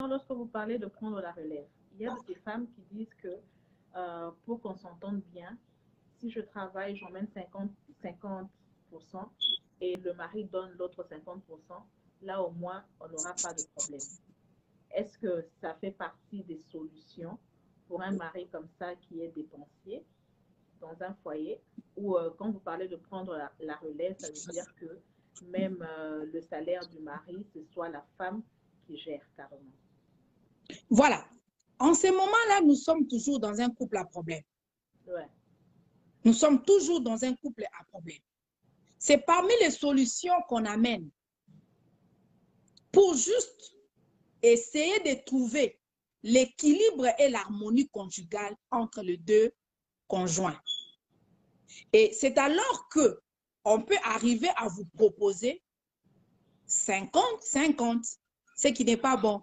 lorsque vous parlez de prendre la relève, il y a des femmes qui disent que pour qu'on s'entende bien, si je travaille, j'emmène 50% et le mari donne l'autre 50%, là au moins, on n'aura pas de problème. Est-ce que ça fait partie des solutions pour un mari comme ça qui est dépensier dans un foyer? Ou quand vous parlez de prendre la relève, ça veut dire que même le salaire du mari, ce soit la femme qui gère carrément. Voilà. En ce moment-là, nous sommes toujours dans un couple à problème. Ouais. Nous sommes toujours dans un couple à problème. C'est parmi les solutions qu'on amène pour juste essayer de trouver l'équilibre et l'harmonie conjugale entre les deux conjoints. Et c'est alors que on peut arriver à vous proposer 50-50, ce qui n'est pas bon.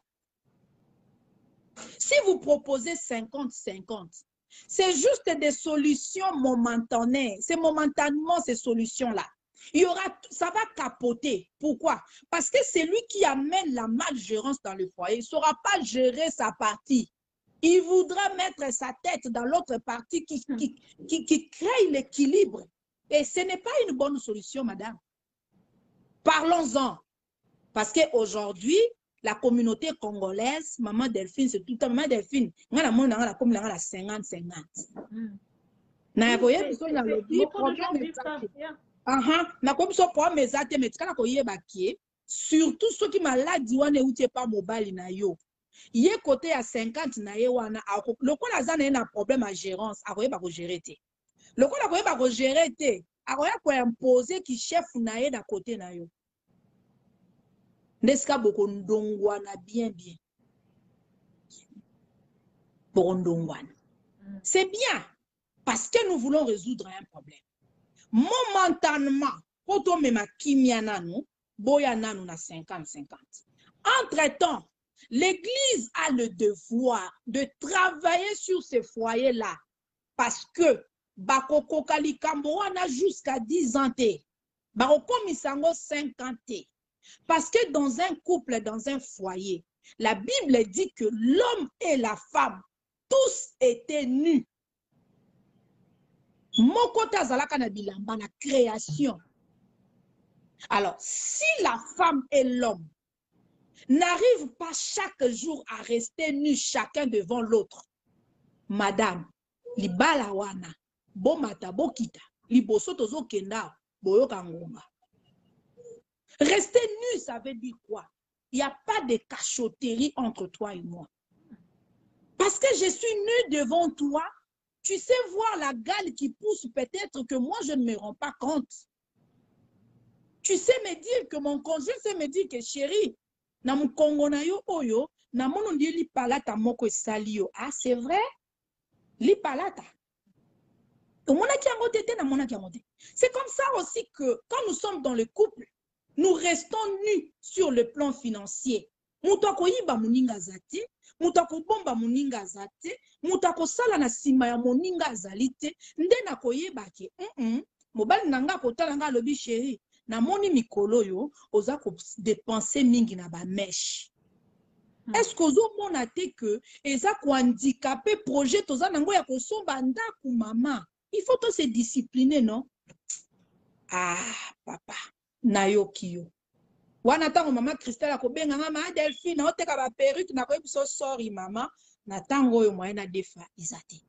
Si vous proposez 50-50, c'est juste des solutions momentanées. C'est momentanément ces solutions-là. Il y aura, ça va capoter. Pourquoi? Parce que c'est lui qui amène la malgérance dans le foyer. Il ne saura pas gérer sa partie. Il voudra mettre sa tête dans l'autre partie qui crée l'équilibre. Et ce n'est pas une bonne solution, madame. Parlons-en. Parce qu'aujourd'hui, la communauté congolaise, Maman Delphine, c'est tout le temps, Maman Delphine, on a comme la 50-50. Beaucoup de gens vivent ça. Surtout ceux qui malades, ou pas mobile na yo. Il est côté à 50 na ye wana, le quoi la zane a un problème à gérance, a pas gérer te. Le quoi la pas gérer te, a quoi imposer qui chef na ye da côté na yo. N'est-ce pas Bokondongwana bien. Bokondongwana. C'est bien parce que nous voulons résoudre un problème. Momentanément, quand on met ma kimia nanu, boya nanu na 50-50. Entre-temps, l'Église a le devoir de travailler sur ces foyers-là parce que Bakoko Kalikamboana jusqu'à 10 ans, Bakoko Misango 50. Parce que dans un couple, dans un foyer, la Bible dit que l'homme et la femme, tous étaient nus. Mokota zalaka na bilamba na création. Alors, si la femme et l'homme n'arrivent pas chaque jour à rester nus chacun devant l'autre, madame, libala wana, bomata bokita, liboso tozo kenda, boyoka ngonga. Rester nu, ça veut dire quoi? Il n'y a pas de cachotterie entre toi et moi. Parce que je suis nue devant toi, tu sais voir la gale qui pousse, peut-être que moi, je ne me rends pas compte. Tu sais me dire que mon conjoint sait me dire que chérie, na mon Congo na yo oyo, na mon ndi li palata moko esali yo. Ah, c'est vrai? Li palata. C'est comme ça aussi que quand nous sommes dans le couple, nous restons nus sur le plan financier. Mutako yiba muninga zate, mutako bomba muninga zate, mutako sala na sima ya moninga zalite, nde na koyeba ke mobali nanga kotala nga lobi chéri, na moni mikolo yo oza ko dépenser mingi na ba mèche. Est-ce que ozo mona te que eza ko handicapé projet toza nango ya kosomba ndaku mama? Il faut se discipliner, non? Ah, papa, nayoki yo. Wana tango mama Christelle akobenga mama Delphine oteka ba perruque na koyebi so sorry mama na tango yo moyen na defa izate.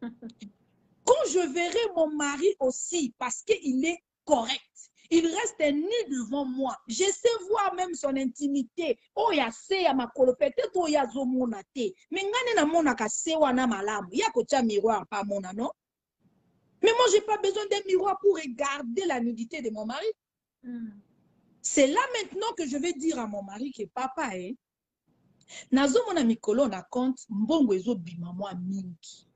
Quand je verrai mon mari aussi parce qu'il est correct, il reste nu devant moi. Je sais voir même son intimité. Oh ya se ya makolo peut-être oh ya zo mona te. Mais ngane na mona ka se wana malamu. Ya ko tia miroir pas mona non? Mais moi j'ai pas besoin d'un miroir pour regarder la nudité de mon mari. C'est là maintenant que je vais dire à mon mari que papa nazo mona mikolo na compte mbongo ezo bima moi mingi.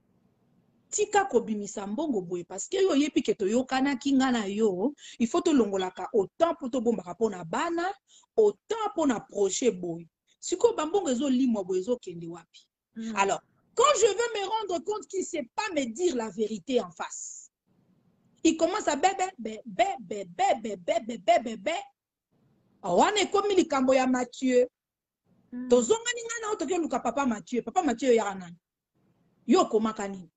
Tika ko bimisa mbongo boye parce que yo yepi ke to yokana kinga na yo, il faut to longolaka autant pour to bomba pona bana, autant pona projet boye. Siko bambongo ezo limwa boye ezo kende wapi. Alors, quand je veux me rendre compte qu'il ne sait pas me dire la vérité en face, il commence à bébé. On est comme les Camboya Mathieu. tozongani ngana otoke luka papa Mathieu yana yo komakani.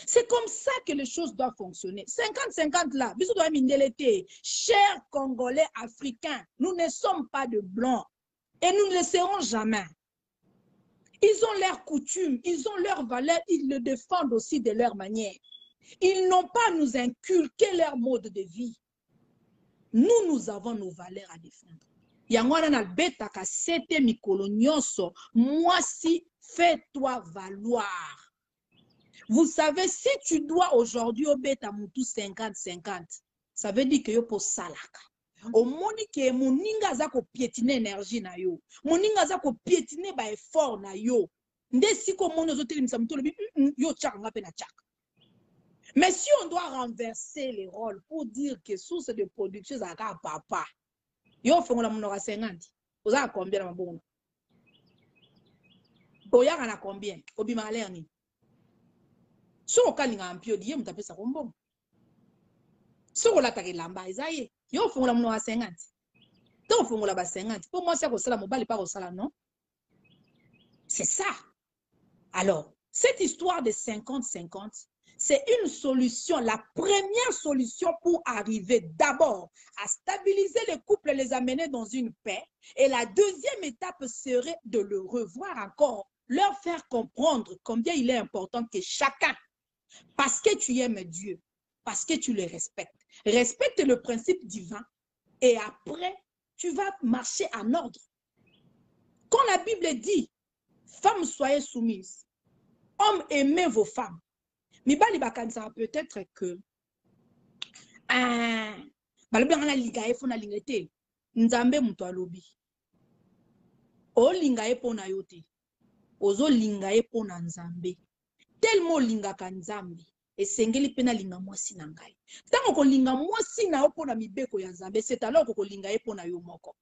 C'est comme ça que les choses doivent fonctionner. 50-50 là, bisous doit mindelete. Chers Congolais africains, nous ne sommes pas de blancs et nous ne le serons jamais. Ils ont leurs coutumes, ils ont leurs valeurs, ils le défendent aussi de leur manière. Ils n'ont pas à nous inculquer leur mode de vie. Nous avons nos valeurs à défendre. Yangwana na beta ka sete mikolo nyonso, moi si fais-toi valoir. Vous savez, si tu dois aujourd'hui au beta moutou 50-50, ça veut dire que yo po salaka. Au moni ke moninga za ko piétiner énergie na yo. Moninga za ko piétiner ba effort na yo. Nde si ko mono zo telimisa mutolo bi yo tchaka ngape na tchaka. Mais si on doit renverser les rôles pour dire que source de production za ka papa. Yo fongola monora 50. Oza a combien na mabongo? Oya kana combien? Obima lerni. So okalinga ampio diye mutapesa kombo. So olata ke lamba ezaye. Yo fongola monora 50. Donc fongola ba 50. Pour moi c'est ko sala mobali pas ko sala non. C'est ça. Alors, cette histoire de 50-50, c'est une solution, la première solution pour arriver d'abord à stabiliser les couples et les amener dans une paix. Et la deuxième étape serait de le revoir encore, leur faire comprendre combien il est important que chacun, parce que tu aimes Dieu, parce que tu le respectes, respecte le principe divin et après, tu vas marcher en ordre. Quand la Bible dit, femmes soyez soumises, hommes aimez vos femmes, Mibali bakanisa peut-être que balobi ngana linga efo na lingete nzambe mutu alobi o linga epo na yote ozo linga epo na nzambe tellement linga ka nzambe esengeli pena linga mwasi na ngai tango ko linga mwasi na opo na mibeko ya nzambe c'est alors ko linga epo na yo moko